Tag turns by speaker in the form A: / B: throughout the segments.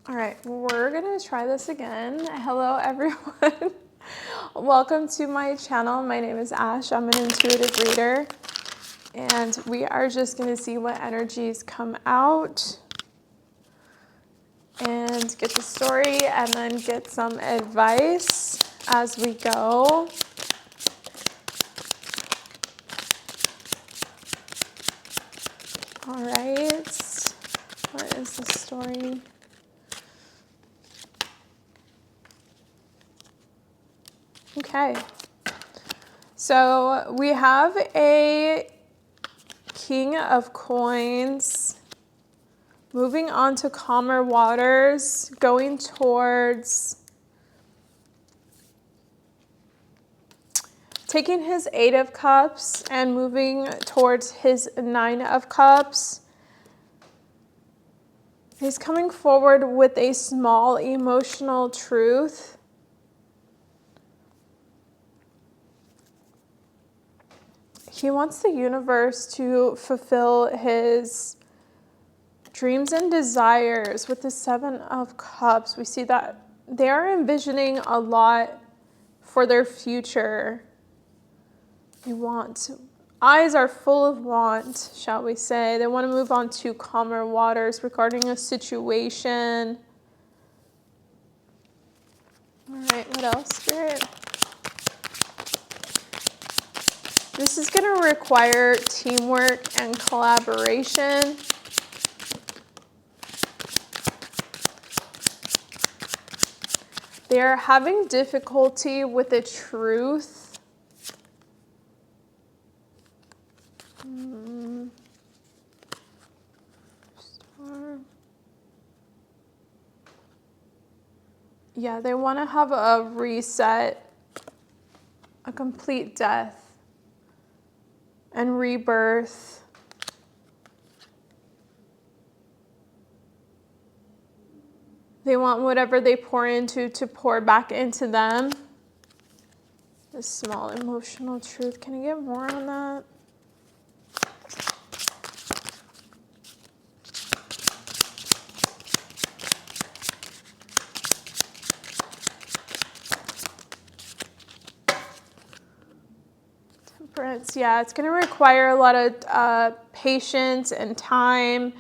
A: All right, we're gonna try this again. Hello, everyone. Welcome to my channel. My name is Ash. I'm an intuitive reader, and we are just gonna see what energies come out and get the story and then get some advice as we go. All right, what is the story? Okay, so we have a King of Coins moving on to calmer waters, going towards taking his Eight of Cups and moving towards his Nine of Cups. He's coming forward with a small emotional truth. He wants the universe to fulfill his dreams and desires with the Seven of Cups. We see that they are envisioning a lot for their future. They want, eyes are full of want, shall we say. They want to move on to calmer waters regarding a situation. All right, what else, Spirit? This is going to require teamwork and collaboration. They are having difficulty with the truth. Yeah, they want to have a reset, a complete death and rebirth. They want whatever they pour into to pour back into them. This small emotional truth. Can I get more on that? Temperance. Yeah, it's going to require a lot of patience and time,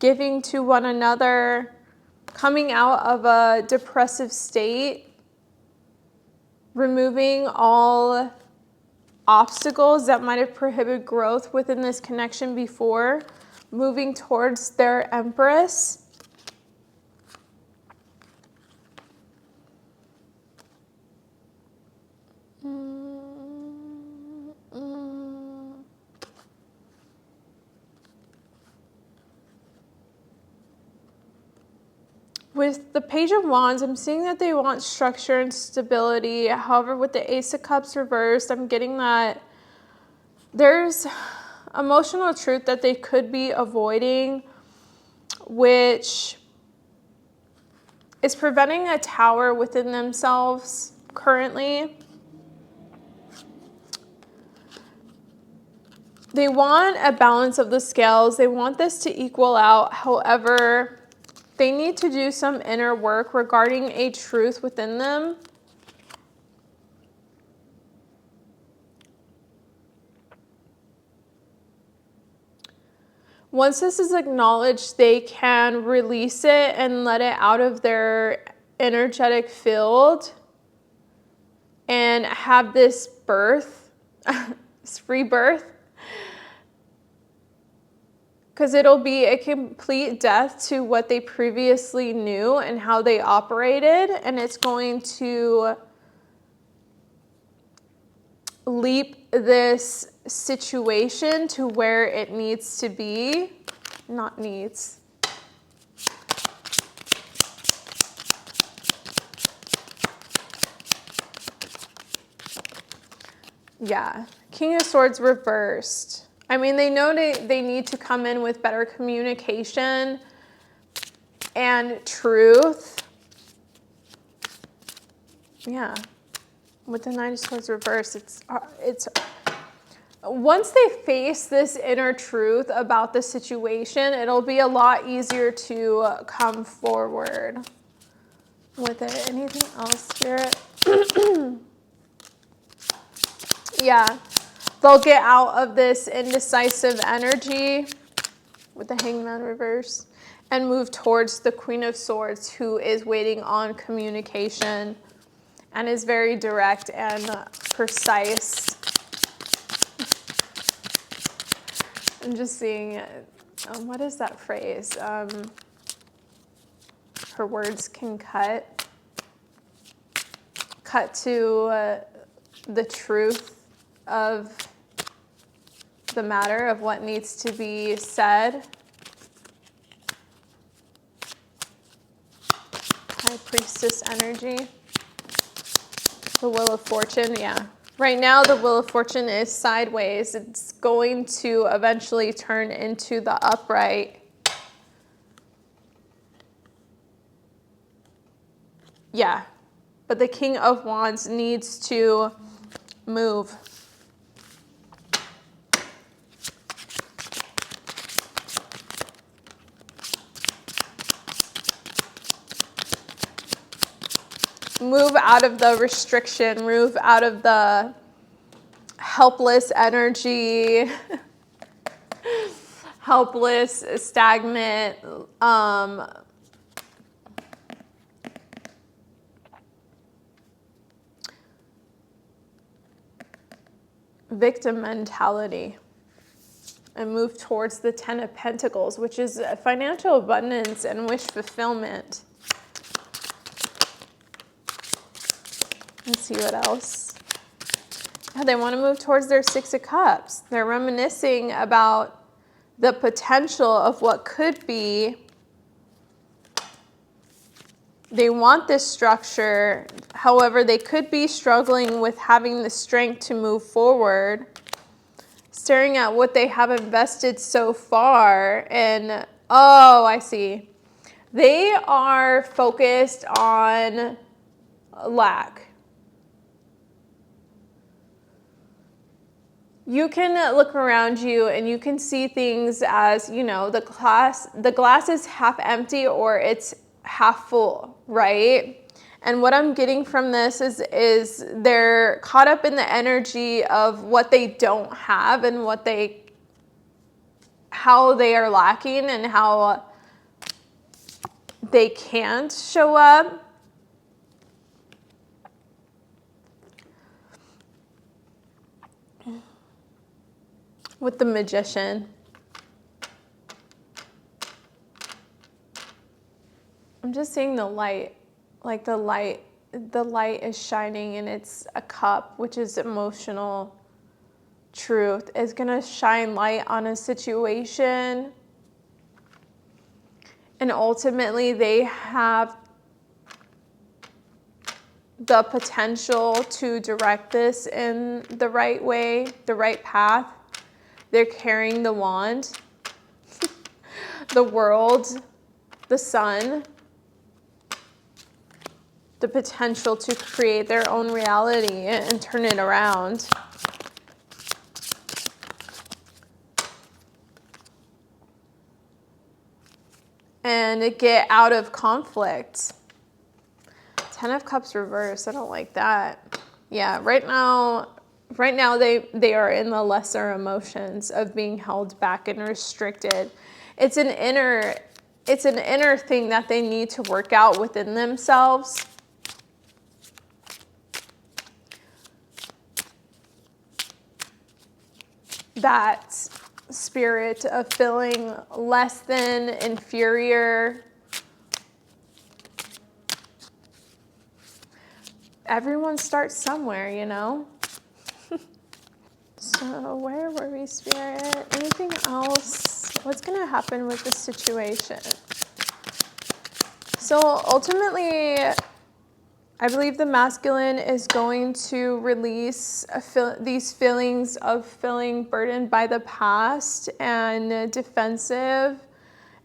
A: giving to one another, coming out of a depressive state, removing all obstacles that might have prohibited growth within this connection before, moving towards their Empress. With the Page of Wands, I'm seeing that they want structure and stability. However, with the Ace of Cups reversed, I'm getting that there's emotional truth that they could be avoiding, which is preventing a tower within themselves currently. They want a balance of the scales. They want this to equal out. However, they need to do some inner work regarding a truth within them. Once this is acknowledged, they can release it and let it out of their energetic field and have this birth, this rebirth. Because it'll be a complete death to what they previously knew and how they operated. And it's going to leap this situation to where it needs to be. Not needs. Yeah. King of Swords reversed. I mean, they know they need to come in with better communication and truth. Yeah. With the Nine of Swords reversed, it's once they face this inner truth about the situation, it'll be a lot easier to come forward with it. Anything else, Spirit? Yeah, they'll get out of this indecisive energy with the Hangman reverse and move towards the Queen of Swords, who is waiting on communication and is very direct and precise. I'm just seeing, what is that phrase? Her words can cut to the truth of the matter of what needs to be said. High Priestess energy. The Wheel of Fortune, yeah. Right now, the Wheel of Fortune is sideways. It's going to eventually turn into the upright. Yeah, but the King of Wands needs to move. Move out of the restriction, move out of the helpless energy, helpless, stagnant, victim mentality, and move towards the Ten of Pentacles, which is financial abundance and wish fulfillment. Let's see what else. Yeah, they want to move towards their Six of Cups. They're reminiscing about the potential of what could be. They want this structure. However, they could be struggling with having the strength to move forward, staring at what they have invested so far. And, oh, I see. They are focused on lack. You can look around you and you can see things as, you know, the glass is half empty or it's half full, right? And what I'm getting from this is they're caught up in the energy of what they don't have and how they are lacking and how they can't show up. With the Magician. I'm just seeing the light, like the light is shining and it's a cup, which is emotional truth. It's gonna shine light on a situation. And ultimately they have the potential to direct this in the right way, the right path. They're carrying the wand, the world, the sun, the potential to create their own reality and turn it around. And get out of conflict. Ten of Cups reversed. I don't like that. Yeah, right now they are in the lesser emotions of being held back and restricted. It's an inner thing that they need to work out within themselves. That spirit of feeling less than, inferior. Everyone starts somewhere, you know? So where were we, Spirit? Anything else? What's going to happen with this situation? So ultimately, I believe the masculine is going to release these feelings of feeling burdened by the past and defensive.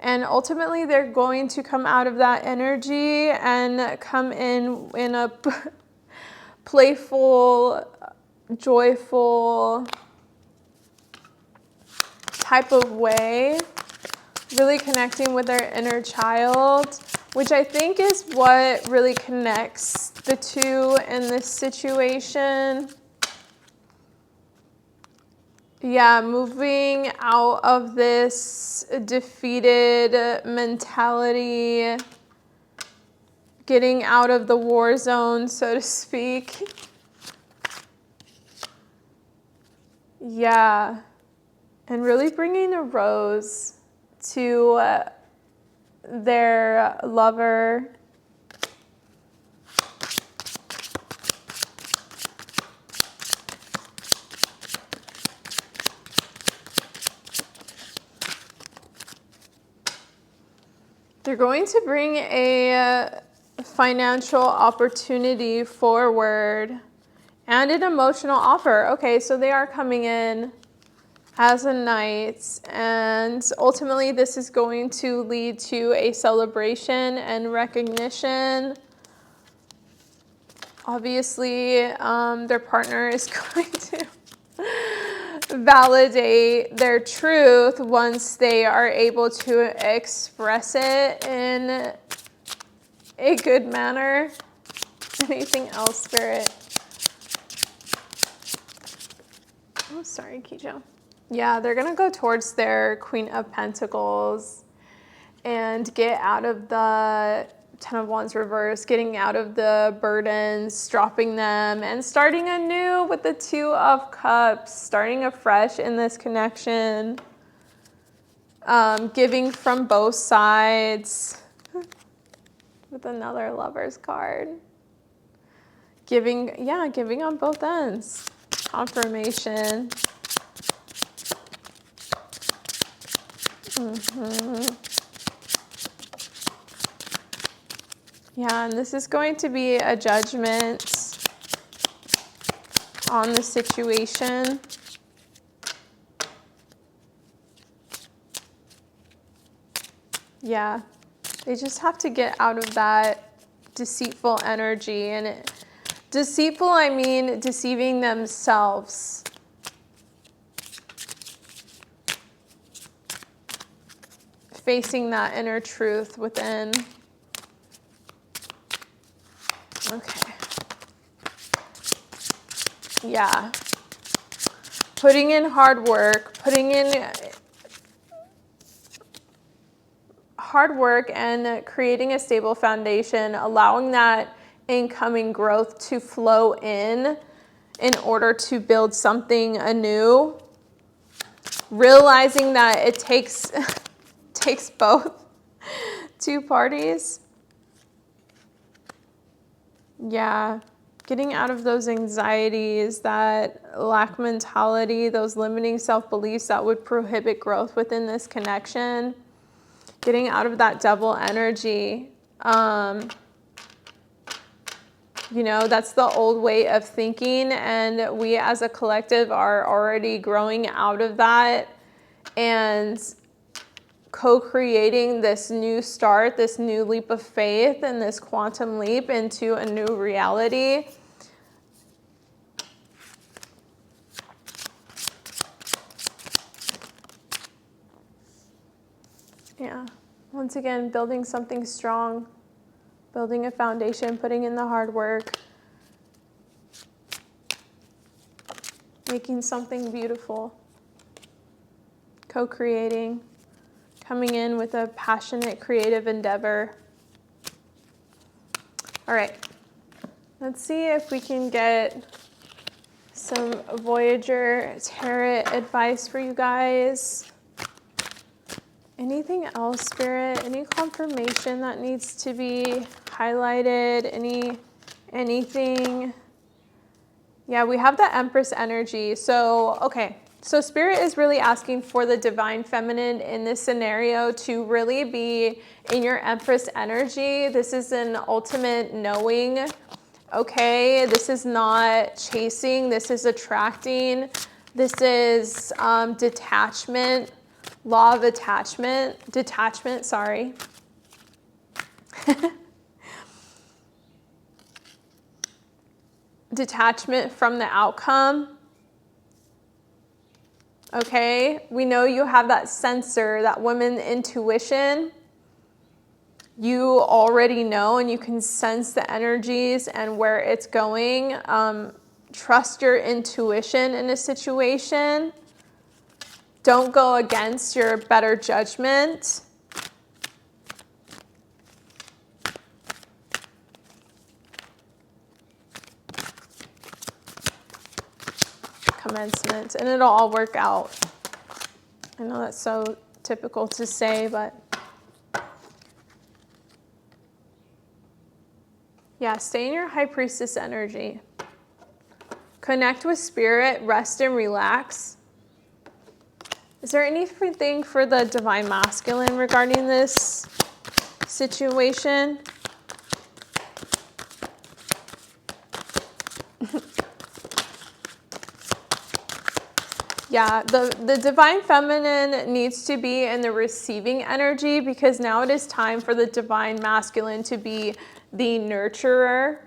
A: And ultimately, they're going to come out of that energy and come in a playful, joyful, type of way, really connecting with their inner child, which I think is what really connects the two in this situation. Yeah, moving out of this defeated mentality, getting out of the war zone, so to speak. Yeah, and really bringing a rose to their lover. They're going to bring a financial opportunity forward and an emotional offer. Okay, so they are coming in as a knight, and ultimately this is going to lead to a celebration and recognition. Obviously, their partner is going to validate their truth once they are able to express it in a good manner. Anything else, Spirit? Oh, sorry, Kijo. Yeah, they're going to go towards their Queen of Pentacles and get out of the Ten of Wands reverse, getting out of the burdens, dropping them, and starting anew with the Two of Cups, starting afresh in this connection. Giving from both sides with another Lover's card. Giving on both ends. Confirmation. Yeah, and this is going to be a judgment on the situation. Yeah, they just have to get out of that deceitful energy. And deceitful, I mean deceiving themselves. Facing that inner truth within. Okay. Yeah. Putting in hard work, and creating a stable foundation, allowing that incoming growth to flow in order to build something anew. Realizing that it takes both two parties. Yeah, getting out of those anxieties, that lack mentality, those limiting self-beliefs that would prohibit growth within this connection. Getting out of that devil energy. That's the old way of thinking, and we as a collective are already growing out of that and co-creating this new start, this new leap of faith, and this quantum leap into a new reality. Yeah. Once again, building something strong, building a foundation, putting in the hard work, making something beautiful, co-creating. Coming in with a passionate, creative endeavor. All right, let's see if we can get some Voyager Tarot advice for you guys. Anything else, Spirit? Any confirmation that needs to be highlighted? Anything? Yeah, we have the Empress energy. So, okay. So Spirit is really asking for the divine feminine in this scenario to really be in your Empress energy. This is an ultimate knowing, okay? This is not chasing. This is attracting. This is detachment, law of detachment, sorry. Detachment from the outcome. okay? We know you have that sensor, that woman intuition. You already know and you can sense the energies and where it's going. Trust your intuition in a situation. Don't go against your better judgment. Commencement, and it'll all work out. I know that's so typical to say, but yeah, stay in your high priestess energy. Connect with spirit, rest and relax. Is there anything for the divine masculine regarding this situation? Yeah, the divine feminine needs to be in the receiving energy, because now it is time for the divine masculine to be the nurturer.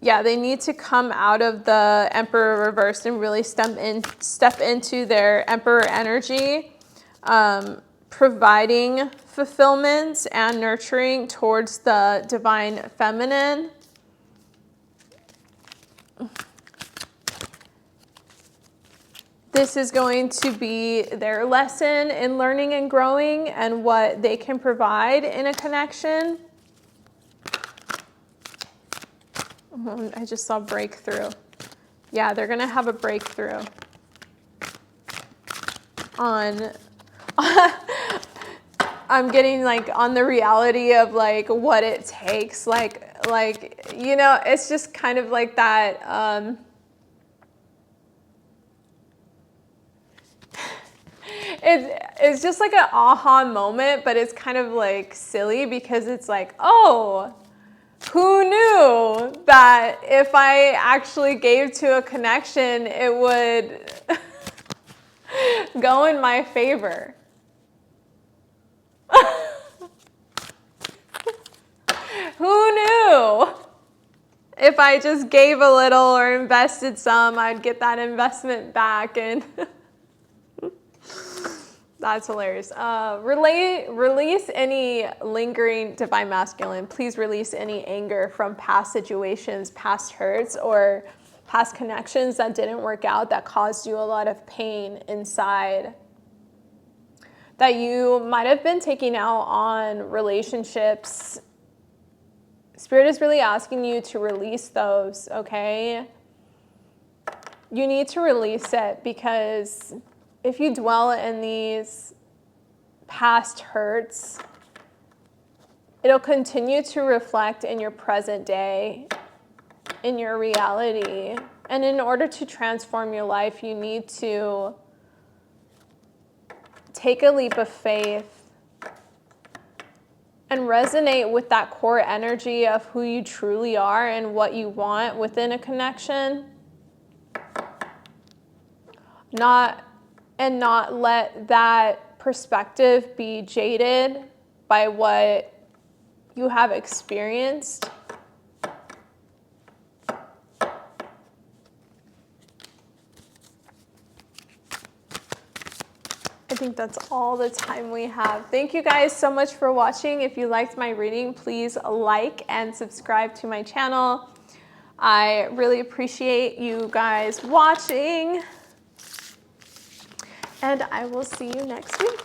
A: Yeah, they need to come out of the Emperor reversed and really step into their Emperor energy, providing fulfillment and nurturing towards the divine feminine. This is going to be their lesson in learning and growing and what they can provide in a connection. I just saw breakthrough. Yeah, they're going to have a breakthrough on... I'm getting like on the reality of like what it takes. Like, you know, it's just kind of like that... It's just like an aha moment, but it's kind of like silly because it's like, oh, who knew that if I actually gave to a connection, it would go in my favor? Who knew? If I just gave a little or invested some, I'd get that investment back. And that's hilarious. Release any lingering divine masculine. Please release any anger from past situations, past hurts, or past connections that didn't work out, that caused you a lot of pain inside, that you might have been taking out on relationships. Spirit is really asking you to release those, okay? You need to release it, because if you dwell in these past hurts, it'll continue to reflect in your present day, in your reality. And in order to transform your life, you need to take a leap of faith and resonate with that core energy of who you truly are and what you want within a connection. Not let that perspective be jaded by what you have experienced. I think that's all the time we have. Thank you guys so much for watching. If you liked my reading, please like and subscribe to my channel. I really appreciate you guys watching. And I will see you next week.